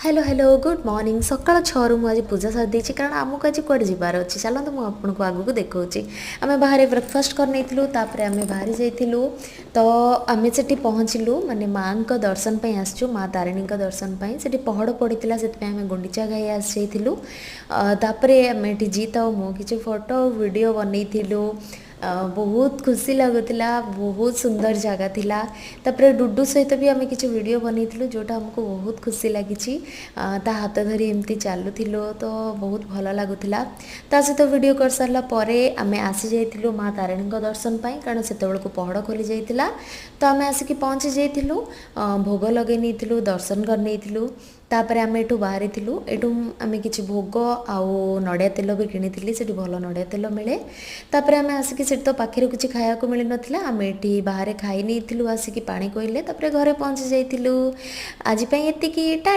Hello hello good morning सकाल 6 मुझे पूजा सारी देती कारण आमको आज कौटे जबार अच्छे चलते मुझे आपको आगू देखा आम बाहर ब्रेकफास्ट करनी आम बाहरी जाइलु तो आम से पहुँचलु माने माँ का दर्शन पर आसचु माँ तारिणी दर्शन पर से पहड़ पड़ा से आम गुंडीचा घाई आसलु आम जीत और मो कि फोटो वीडियो बनईलु बहुत खुशी लगुला बहुत सुंदर जगह थिला तापर डुडू सहित भी आम कि वीडियो बनईलु जोटा आमको बहुत खुशी लगी ता हाथ धरी एमती चलुलो तो बहुत भल लगुला ता सहित वीडियो कर सारा आम आसी जाइलु माँ तारिणी दर्शन पर कारण से पहड़ खोली जाइला तो आम आसिक पहुँची जाइलु भोग लगे नहीं दर्शन कर नहीं तापर आम एठू बाहरी एठू आम कि भोग आउ नड़िया तेल भी किनी से भल नड़िया तेल मिले तापर आम आसिक से तो पाखे कुछ खाया मिल नाला आम ये बाहर खाई नहीं आसिक पा कहले तापर घरे पहुँची जाइलु आज एति टा।